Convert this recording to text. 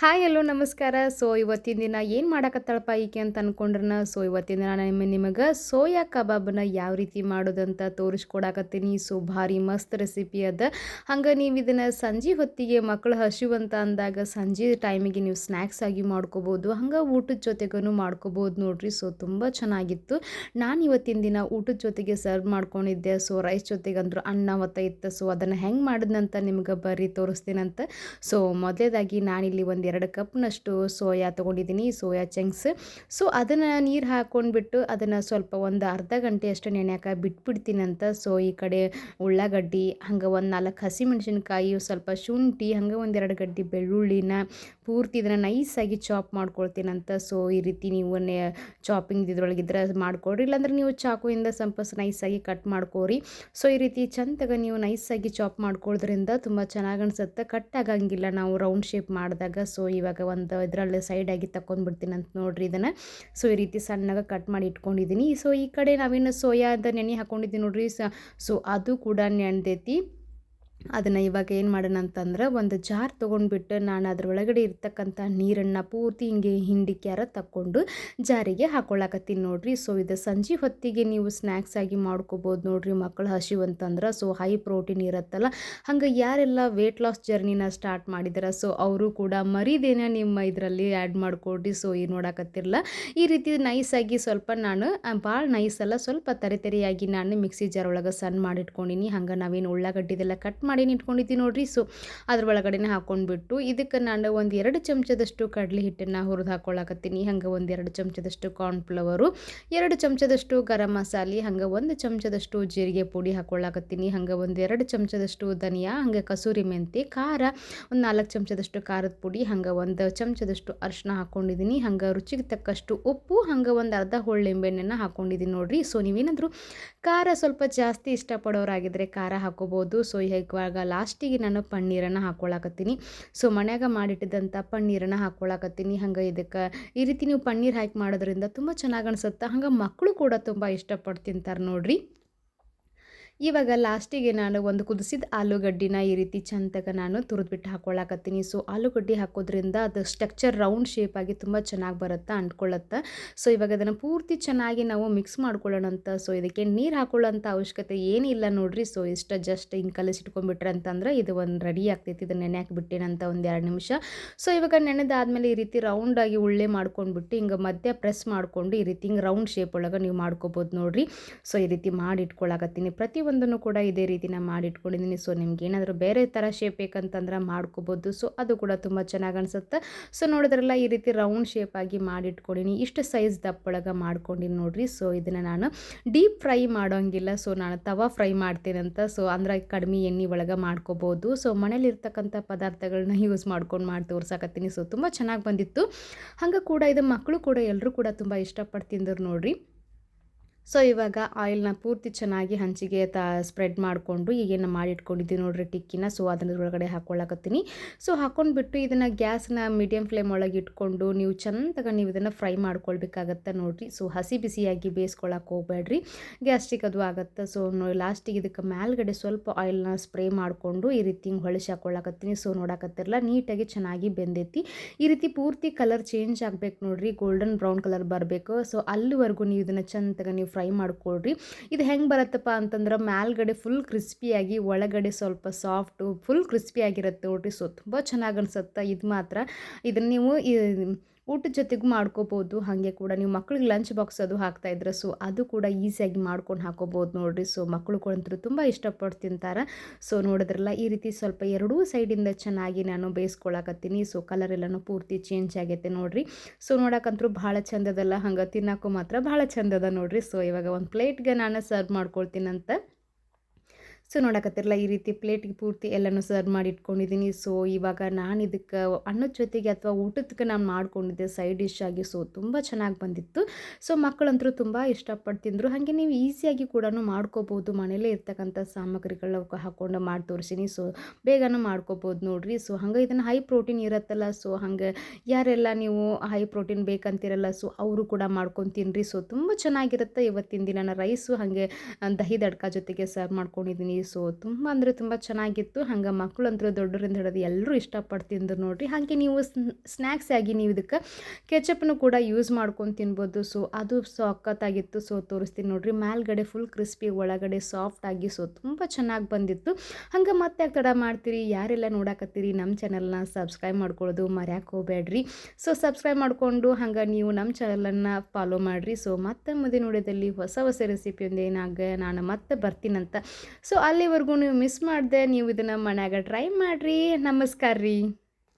Hi hello ನಮಸ್ಕಾರ. ಇವತ್ತಿನ ದಿನ ಏನು ಮಾಡಕತ್ತಾಳಪ್ಪ ಈಕೆ ಅಂತ ಅಂದ್ಕೊಂಡ್ರನ. ಇವತ್ತಿನ ದಿನ ನಾನು ನಿಮಗೆ ಸೋಯಾ ಕಬಾಬನ್ನ ಯಾವ ರೀತಿ ಮಾಡೋದಂತ ತೋರಿಸ್ಕೊಡಕತ್ತೀನಿ. ಭಾರಿ ಮಸ್ತ್ ರೆಸಿಪಿ ಅದ. ಹಂಗೆ ನೀವು ಇದನ್ನು ಸಂಜೆ ಹೊತ್ತಿಗೆ ಮಕ್ಕಳು ಹಸಿವಂತ ಅಂದಾಗ ಸಂಜೆ ಟೈಮಿಗೆ ನೀವು ಸ್ನ್ಯಾಕ್ಸ್ ಆಗಿ ಮಾಡ್ಕೋಬೋದು, ಹಂಗೆ ಊಟದ ಜೊತೆಗೂ ಮಾಡ್ಕೋಬೋದು ನೋಡ್ರಿ. ತುಂಬ ಚೆನ್ನಾಗಿತ್ತು. ನಾನು ಇವತ್ತಿನ ದಿನ ಊಟದ ಜೊತೆಗೆ ಸರ್ವ್ ಮಾಡ್ಕೊಂಡಿದ್ದೆ. ರೈಸ್ ಜೊತೆಗಂದ್ರು ಅನ್ನ ಇತ್ತು. ಅದನ್ನು ಹೆಂಗೆ ಮಾಡಿದ್ನಂತ ನಿಮ್ಗೆ ಬರ್ರಿ ತೋರಿಸ್ತೀನಂತ. ಮೊದಲೇದಾಗಿ ನಾನಿಲ್ಲಿ ಒಂದು 2 ಕಪ್ನಷ್ಟು ಸೋಯಾ ತೊಗೊಂಡಿದ್ದೀನಿ, ಸೋಯಾ ಚಂಕ್ಸ್. ಅದನ್ನು ನೀರು ಹಾಕ್ಕೊಂಡ್ಬಿಟ್ಟು ಅದನ್ನು ಸ್ವಲ್ಪ ಒಂದು ಅರ್ಧ ಗಂಟೆ ಅಷ್ಟು ನೆನೆಯಾಕ ಬಿಟ್ಬಿಡ್ತೀನಂತ. ಈ ಕಡೆ ಉಳ್ಳಾಗಡ್ಡಿ, ಹಂಗೆ ಒಂದು 4 ಹಸಿಮೆಣಸಿನ್ಕಾಯಿ, ಸ್ವಲ್ಪ ಶುಂಠಿ, ಹಂಗೆ ಒಂದು 2 ಗಡ್ಡೆ ಬೆಳ್ಳುಳ್ಳಿನ ಪೂರ್ತಿ ಇದನ್ನು ನೈಸಾಗಿ ಚಾಪ್ ಮಾಡ್ಕೊಳ್ತೀನಂತ. ಈ ರೀತಿ ನೀವು ಚಾಪಿಂಗ್ ಇದ್ರೊಳಗಿದ್ರೆ ಮಾಡ್ಕೊಡ್ರಿ, ಇಲ್ಲಾಂದ್ರೆ ನೀವು ಚಾಕುವಿಂದ ಸ್ವಲ್ಪ ನೈಸಾಗಿ ಕಟ್ ಮಾಡ್ಕೋರಿ. ಈ ರೀತಿ ಚಂದಾಗ ನೀವು ನೈಸಾಗಿ ಚಾಪ್ ಮಾಡ್ಕೊಳ್ಳೋದ್ರಿಂದ ತುಂಬ ಚೆನ್ನಾಗಿ ಅನ್ಸುತ್ತೆ, ಕಟ್ ಆಗಂಗಿಲ್ಲ ನಾವು ರೌಂಡ್ ಶೇಪ್ ಮಾಡಿದಾಗ. ಇವಾಗ ಒಂದು ಇದರಲ್ಲಿ ಸೈಡಾಗಿ ತಗೊಂಡ್ಬಿಡ್ತೀನಿ ಅಂತ ನೋಡ್ರಿ ಇದನ್ನು. ಈ ರೀತಿ ಸಣ್ಣಗೆ ಕಟ್ ಮಾಡಿ ಇಟ್ಕೊಂಡಿದ್ದೀನಿ. ಈ ಕಡೆ ನಾವೇನು ಸೋಯಾದ ನೆನೆ ಹಾಕ್ಕೊಂಡಿದ್ದೀನಿ ನೋಡ್ರಿ, ಅದು ಕೂಡ ನೆನೆದೈತಿ. ಅದನ್ನು ಇವಾಗ ಏನು ಮಾಡೋಣ ಅಂತಂದ್ರೆ, ಒಂದು ಜಾರ್ ತೊಗೊಂಡ್ಬಿಟ್ಟು ನಾನು ಅದರೊಳಗಡೆ ಇರ್ತಕ್ಕಂಥ ನೀರನ್ನು ಪೂರ್ತಿ ಹಿಂಗೆ ಹಿಂಡಿಕ್ಯಾರ ತಕ್ಕೊಂಡು ಜಾರಿಗೆ ಹಾಕ್ಕೊಳ್ಳಾಕತ್ತೀನಿ ನೋಡ್ರಿ. ಇದು ಸಂಜೆ ಹೊತ್ತಿಗೆ ನೀವು ಸ್ನ್ಯಾಕ್ಸ್ ಆಗಿ ಮಾಡ್ಕೋಬೋದು ನೋಡ್ರಿ, ಮಕ್ಕಳು ಹಸಿವಂತಂದ್ರೆ. ಹೈ ಪ್ರೋಟೀನ್ ಇರುತ್ತಲ್ಲ, ಹಂಗೆ ಯಾರೆಲ್ಲ ವೆಯ್ಟ್ ಲಾಸ್ ಜರ್ನಿನ ಸ್ಟಾರ್ಟ್ ಮಾಡಿದಾರೆ ಅವರು ಕೂಡ ಮರಿದೇನ ನಿಮ್ಮ ಇದರಲ್ಲಿ ಆ್ಯಡ್ ಮಾಡ್ಕೊಡ್ರಿ. ಈ ನೋಡಕತ್ತಿರಲ್ಲ, ಈ ರೀತಿ ನೈಸಾಗಿ ಸ್ವಲ್ಪ ನಾನು ಭಾಳ ನೈಸಲ್ಲ, ಸ್ವಲ್ಪ ತರಿಯಾಗಿ ನಾನು ಮಿಕ್ಸಿ ಜಾರ್ ಒಳಗೆ ಸಣ್ಣ ಮಾಡಿಟ್ಕೊಂಡಿನಿ. ಹಂಗೆ ನಾವೇನು ಉಳ್ಳಾಗಡ್ಡಿದೆಲ್ಲ ಕಟ್ ಮಾಡಿ ಇಟ್ಕೊಂಡಿದ್ದೀನಿ ನೋಡ್ರಿ. ಅದ್ರ ಒಳಗಡೆನೆ ಹಾಕ್ಕೊಂಡ್ಬಿಟ್ಟು ಇದಕ್ಕೆ ನಾನು ಒಂದು 2 ಚಮಚದಷ್ಟು ಕಡಲೆ ಹಿಟ್ಟನ್ನು ಹುರಿದು ಹಾಕ್ಕೊಳ್ಳಾಕತ್ತೀನಿ. ಹಂಗೆ ಒಂದು 2 ಚಮಚದಷ್ಟು ಕಾರ್ನ್ಫ್ಲವರು, 2 ಚಮಚದಷ್ಟು ಗರಂ ಮಸಾಲೆ, ಹಂಗೆ 1 ಚಮಚದಷ್ಟು ಜೀರಿಗೆ ಪುಡಿ ಹಾಕ್ಕೊಳ್ಳಾಕತ್ತೀನಿ. ಹಂಗೆ ಒಂದು 2 ಚಮಚದಷ್ಟು ಧನಿಯಾ, ಹಂಗೆ ಕಸೂರಿ ಮೆಂತೆ, ಖಾರ ಒಂದು 4 ಚಮಚದಷ್ಟು ಖಾರದ ಪುಡಿ, ಹಂಗೆ 1 ಚಮಚದಷ್ಟು ಅರಿಶಿನ ಹಾಕ್ಕೊಂಡಿದ್ದೀನಿ. ಹಂಗೆ ರುಚಿಗೆ ತಕ್ಕಷ್ಟು ಉಪ್ಪು, ಹಂಗೆ ಒಂದು ಅರ್ಧ ಹೋಳು ಲಿಂಬೆಹಣ್ಣನ್ನು ಹಾಕ್ಕೊಂಡಿದ್ದೀನಿ ನೋಡ್ರಿ. ನೀವೇನಾದರೂ ಖಾರ ಸ್ವಲ್ಪ ಜಾಸ್ತಿ ಇಷ್ಟಪಡೋರಾಗಿದ್ದರೆ ಖಾರ ಹಾಕೋಬೋದು. ಇವಾಗ ಲಾಸ್ಟಿಗೆ ನಾನು ಪನ್ನೀರನ್ನು ಹಾಕ್ಕೊಳ್ಳಾಕತ್ತೀನಿ. ಮನ್ಯಾಗ ಮಾಡಿಟ್ಟಿದ್ದಂಥ ಪನ್ನೀರನ್ನು ಹಾಕ್ಕೊಳ್ಳಾಕತ್ತೀನಿ. ಹಂಗೆ ಇದಕ್ಕೆ ಈ ರೀತಿ ನೀವು ಪನ್ನೀರ್ ಹಾಕಿ ಮಾಡೋದ್ರಿಂದ ತುಂಬ ಚೆನ್ನಾಗಿ ಅನಿಸುತ್ತೆ. ಹಂಗೆ ಮಕ್ಕಳು ಕೂಡ ತುಂಬ ಇಷ್ಟಪಟ್ಟು ತಿಂತಾರೆ ನೋಡ್ರಿ. ಇವಾಗ ಲಾಸ್ಟಿಗೆ ನಾನು ಒಂದು ಕುದಿಸಿದ ಆಲೂಗಡ್ಡಿನ ಈ ರೀತಿ ಚಂದಾಗ ನಾನು ತುರಿದ್ಬಿಟ್ಟು ಹಾಕ್ಕೊಳ್ಳಾಕತ್ತೀನಿ. ಆಲೂಗಡ್ಡೆ ಹಾಕೋದ್ರಿಂದ ಅದು ಸ್ಟ್ರಕ್ಚರ್ ರೌಂಡ್ ಶೇಪ್ ಆಗಿ ತುಂಬ ಚೆನ್ನಾಗಿ ಬರುತ್ತೆ, ಅಂಟ್ಕೊಳ್ಳುತ್ತೆ. ಇವಾಗ ಅದನ್ನು ಪೂರ್ತಿ ಚೆನ್ನಾಗಿ ನಾವು ಮಿಕ್ಸ್ ಮಾಡ್ಕೊಳ್ಳೋಣ ಅಂತ. ಇದಕ್ಕೆ ನೀರು ಹಾಕೊಳ್ಳೋಂಥ ಅವಶ್ಯಕತೆ ಏನಿಲ್ಲ ನೋಡ್ರಿ. ಇಷ್ಟ ಜಸ್ಟ್ ಹಿಂಗೆ ಕಲಿಸಿಟ್ಕೊಂಡ್ಬಿಟ್ರೆ ಅಂತಂದ್ರೆ ಇದು ಒಂದು ರೆಡಿ ಆಗ್ತೈತಿ. ಇದನ್ನು ನೆನೆ ಹಾಕಿಬಿಟ್ಟೇನಂತ ಒಂದು 2 ನಿಮಿಷ. ಇವಾಗ ನೆನೆದಾದ್ಮೇಲೆ ಈ ರೀತಿ ರೌಂಡಾಗಿ ಉಳ್ಳೆ ಮಾಡ್ಕೊಂಡ್ಬಿಟ್ಟು ಹಿಂಗೆ ಮಧ್ಯ ಪ್ರೆಸ್ ಮಾಡಿಕೊಂಡು ಈ ರೀತಿ ಹಿಂಗೆ ರೌಂಡ್ ಶೇಪ್ ಒಳಗೆ ನೀವು ಮಾಡ್ಕೋಬೋದು ನೋಡ್ರಿ. ಈ ರೀತಿ ಮಾಡಿ ಇಟ್ಕೊಳ್ಳಾಕತ್ತೀನಿ. ಪ್ರತಿಯೊಂದನ್ನು ಕೂಡ ಇದೇ ರೀತಿ ನಾನು ಮಾಡಿಟ್ಕೊಂಡಿದ್ದೀನಿ. ನಿಮ್ಗೆ ಏನಾದರೂ ಬೇರೆ ಥರ ಶೇಪ್ ಬೇಕಂತಂದ್ರೆ ಮಾಡ್ಕೋಬೋದು. ಅದು ಕೂಡ ತುಂಬ ಚೆನ್ನಾಗಿ ಅನಿಸುತ್ತೆ. ನೋಡಿದ್ರಲ್ಲ, ಈ ರೀತಿ ರೌಂಡ್ ಶೇಪ್ ಆಗಿ ಮಾಡಿಟ್ಕೊಂಡಿನಿ. ಇಷ್ಟು ಸೈಜ್ ದಪ್ಪೊಳಗೆ ಮಾಡ್ಕೊಂಡಿನಿ ನೋಡ್ರಿ. ಇದನ್ನು ನಾನು ಡೀಪ್ ಫ್ರೈ ಮಾಡೋಂಗಿಲ್ಲ. ನಾನು ತವಾ ಫ್ರೈ ಮಾಡ್ತೀನಂತ. ಅಂದ್ರೆ ಕಡಿಮೆ ಎಣ್ಣೆ ಒಳಗೆ ಮಾಡ್ಕೋಬೋದು. ಮನೇಲಿರ್ತಕ್ಕಂಥ ಪದಾರ್ಥಗಳನ್ನ ಯೂಸ್ ಮಾಡ್ಕೊಂಡು ಮಾಡಿ ತೋರ್ಸಾಕತ್ತೀನಿ. ತುಂಬ ಚೆನ್ನಾಗಿ ಬಂದಿತ್ತು. ಹಂಗೆ ಕೂಡ ಇದು ಮಕ್ಕಳು ಕೂಡ ಎಲ್ಲರೂ ಕೂಡ ತುಂಬ ಇಷ್ಟಪಟ್ಟು ತಿಂದರು ನೋಡ್ರಿ. ಇವಾಗ ಆಯಿಲ್ನ ಪೂರ್ತಿ ಚೆನ್ನಾಗಿ ಹಂಚಿಗೆ ಸ್ಪ್ರೆಡ್ ಮಾಡಿಕೊಂಡು ಈಗೇನು ಮಾಡಿಟ್ಕೊಂಡಿದ್ದೀವಿ ನೋಡ್ರಿ ಟಿಕ್ಕಿನ. ಅದನ್ನ ಒಳಗಡೆ ಹಾಕ್ಕೊಳ್ಳಾಕತ್ತೀನಿ. ಹಾಕ್ಕೊಂಡ್ಬಿಟ್ಟು ಇದನ್ನು ಗ್ಯಾಸ್ನ ಮೀಡಿಯಮ್ ಫ್ಲೇಮ್ ಒಳಗೆ ಇಟ್ಕೊಂಡು ನೀವು ಚಂದಾಗ ನೀವು ಇದನ್ನು ಫ್ರೈ ಮಾಡ್ಕೊಳ್ಬೇಕಾಗತ್ತೆ ನೋಡ್ರಿ. ಹಸಿ ಬಿಸಿಯಾಗಿ ಬೇಯಿಸ್ಕೊಳಕ್ಕೆ ಹೋಗ್ಬೇಡ್ರಿ, ಗ್ಯಾಸ್ಟ್ರಿಕ್ ಅದು ಆಗುತ್ತೆ. ಲಾಸ್ಟಿಗೆ ಇದಕ್ಕೆ ಮೇಲ್ಗಡೆ ಸ್ವಲ್ಪ ಆಯಿಲ್ನ ಸ್ಪ್ರೇ ಮಾಡಿಕೊಂಡು ಈ ರೀತಿ ಹಿಂಗೆ ಹೊಳಿಸಿ ಹಾಕ್ಕೊಳ್ಳಾಕತ್ತೀನಿ. ನೋಡಾಕತ್ತಿರಲ್ಲ, ನೀಟಾಗಿ ಚೆನ್ನಾಗಿ ಬೆಂದೈತಿ. ಈ ರೀತಿ ಪೂರ್ತಿ ಕಲರ್ ಚೇಂಜ್ ಆಗಬೇಕು ನೋಡ್ರಿ, ಗೋಲ್ಡನ್ ಬ್ರೌನ್ ಕಲರ್ ಬರಬೇಕು. ಅಲ್ಲಿವರೆಗೂ ನೀವು ಇದನ್ನು ಚಂದಾಗ ನೀವು ಫ್ರೈ ಮಾಡ್ಕೊಳ್ರಿ. ಇದು ಹೆಂಗೆ ಬರುತ್ತಪ್ಪ ಅಂತಂದ್ರೆ, ಮೇಲ್ಗಡೆ ಫುಲ್ ಕ್ರಿಸ್ಪಿಯಾಗಿ, ಒಳಗಡೆ ಸ್ವಲ್ಪ ಸಾಫ್ಟು ಫುಲ್ ಕ್ರಿಸ್ಪಿಯಾಗಿರುತ್ತೆ ನೋಡ್ರಿ. ತುಂಬ ಚೆನ್ನಾಗಿ ಅನಿಸುತ್ತೆ ಇದು ಮಾತ್ರ. ಇದನ್ನು ನೀವು ಊಟದ ಜೊತೆಗೂ ಮಾಡ್ಕೋಬೋದು. ಹಾಗೆ ಕೂಡ ನೀವು ಮಕ್ಳಿಗೆ ಲಂಚ್ ಬಾಕ್ಸ್ ಅದು ಹಾಕ್ತಾಯಿದ್ರೆ ಅದು ಕೂಡ ಈಸಿಯಾಗಿ ಮಾಡ್ಕೊಂಡು ಹಾಕೋಬೋದು ನೋಡ್ರಿ. ಮಕ್ಕಳು ಕೂಡ ತುಂಬ ಇಷ್ಟಪಟ್ಟು ತಿಂತಾರೆ. ನೋಡಿದ್ರಲ್ಲ, ಈ ರೀತಿ ಸ್ವಲ್ಪ ಎರಡೂ ಸೈಡಿಂದ ಚೆನ್ನಾಗಿ ನಾನು ಬೇಯಿಸ್ಕೊಳಕತ್ತೀನಿ. ಕಲರ್ ಎಲ್ಲನೂ ಪೂರ್ತಿ ಚೇಂಜ್ ಆಗೈತೆ ನೋಡ್ರಿ. ನೋಡೋಕ್ಕಂತೂ ಭಾಳ ಚಂದದಲ್ಲ, ಹಂಗೆ ತಿನ್ನೋಕ್ಕೂ ಮಾತ್ರ ಭಾಳ ಚಂದದ ನೋಡ್ರಿ. ಇವಾಗ ಒಂದು ಪ್ಲೇಟ್ಗೆ ನಾನು ಸರ್ವ್ ಮಾಡ್ಕೊಳ್ತೀನಂತ. ನೋಡಕತ್ತಿರಲ್ಲ, ಈ ರೀತಿ ಪ್ಲೇಟಿಗೆ ಪೂರ್ತಿ ಎಲ್ಲನೂ ಸರ್ವ್ ಮಾಡಿ ಇಟ್ಕೊಂಡಿದ್ದೀನಿ. ಇವಾಗ ನಾನು ಇದಕ್ಕೆ ಅನ್ನದ ಜೊತೆಗೆ ಅಥವಾ ಊಟಕ್ಕೆ ನಾನು ಮಾಡ್ಕೊಂಡಿದ್ದೆ ಸೈಡ್ ಡಿಶ್ ಆಗಿ. ತುಂಬ ಚೆನ್ನಾಗಿ ಬಂದಿತ್ತು. ಮಕ್ಕಳಂತರೂ ತುಂಬ ಇಷ್ಟಪಟ್ಟು ತಿಂದರು. ಹಾಗೆ ನೀವು ಈಸಿಯಾಗಿ ಕೂಡ ಮಾಡ್ಕೋಬೋದು. ಮನೇಲೇ ಇರ್ತಕ್ಕಂಥ ಸಾಮಗ್ರಿಗಳ ಹಾಕ್ಕೊಂಡು ಮಾಡಿ ತೋರಿಸಿನಿ. ಬೇಗನೂ ಮಾಡ್ಕೋಬೋದು ನೋಡ್ರಿ. ಹಾಗೆ ಇದನ್ನು ಹೈ ಪ್ರೋಟೀನ್ ಇರುತ್ತಲ್ಲ, ಹಾಗೆ ಯಾರೆಲ್ಲ ನೀವು ಹೈ ಪ್ರೋಟೀನ್ ಬೇಕಂತಿರಲ್ಲ, ಅವರು ಕೂಡ ಮಾಡ್ಕೊಂಡು ತಿನ್ನಿರಿ. ತುಂಬ ಚೆನ್ನಾಗಿರುತ್ತೆ. ಇವತ್ತಿನ ದಿನ ನಾನು ರೈಸು ಹಾಗೆ ದಹಿ ದಡ್ಕ ಜೊತೆಗೆ ಸರ್ವ್ ಮಾಡ್ಕೊಂಡಿದ್ದೀನಿ. ಸೊ ತುಂಬ ಅಂದರೆ ತುಂಬ ಚೆನ್ನಾಗಿತ್ತು. ಹಂಗೆ ಮಕ್ಕಳಂತೂ ದೊಡ್ಡರಿಂದ ಹಿಡಿದು ಎಲ್ಲರೂ ಇಷ್ಟಪಟ್ಟು ತಿಂದ್ರು ನೋಡಿರಿ. ಹಾಗೆ ನೀವು ಸ್ನ್ಯಾಕ್ಸ್ ಆಗಿ ನೀವು ಇದಕ್ಕೆ ಕೆಚಪ್ನು ಕೂಡ ಯೂಸ್ ಮಾಡ್ಕೊಂಡು ತಿನ್ಬೋದು. ಸೊ ಅದು ಸಖತ್ತಾಗಿತ್ತು. ಸೊ ತೋರಿಸ್ತೀನಿ ನೋಡಿರಿ. ಮೇಲ್ಗಡೆ ಫುಲ್ ಕ್ರಿಸ್ಪಿ, ಒಳಗಡೆ ಸಾಫ್ಟ್ ಆಗಿ, ಸೊ ತುಂಬ ಚೆನ್ನಾಗಿ ಬಂದಿತ್ತು. ಹಂಗೆ ಮತ್ತೆ ಯಾಕೆ ತಡ ಮಾಡ್ತೀರಿ? ಯಾರೆಲ್ಲ ನೋಡಾಕತ್ತೀರಿ ನಮ್ಮ ಚಾನಲ್ನ ಸಬ್ಸ್ಕ್ರೈಬ್ ಮಾಡ್ಕೊಳ್ಳೋದು ಮರ್ಯಾಕೆ ಹೋಗಬೇಡ್ರಿ. ಸೊ ಸಬ್ಸ್ಕ್ರೈಬ್ ಮಾಡಿಕೊಂಡು ಹಂಗೆ ನೀವು ನಮ್ಮ ಚಾನಲನ್ನು ಫಾಲೋ ಮಾಡಿರಿ. ಸೊ ಮತ್ತೆ ಮುಂದಿನ ವಿಡಿಯೋದಲ್ಲಿ ಹೊಸ ಹೊಸ ರೆಸಿಪಿಯೊಂದೇನಾಗ ನಾನು ಮತ್ತೆ ಬರ್ತೀನಂತ. ಸೊ ಅಲ್ಲಿವರೆಗೂ ನೀವು ಮಿಸ್ ಮಾಡಿದೆ, ನೀವು ಇದನ್ನು ಮನ್ಯಾಗ ಟ್ರೈ ಮಾಡಿರಿ. ನಮಸ್ಕಾರ ರೀ.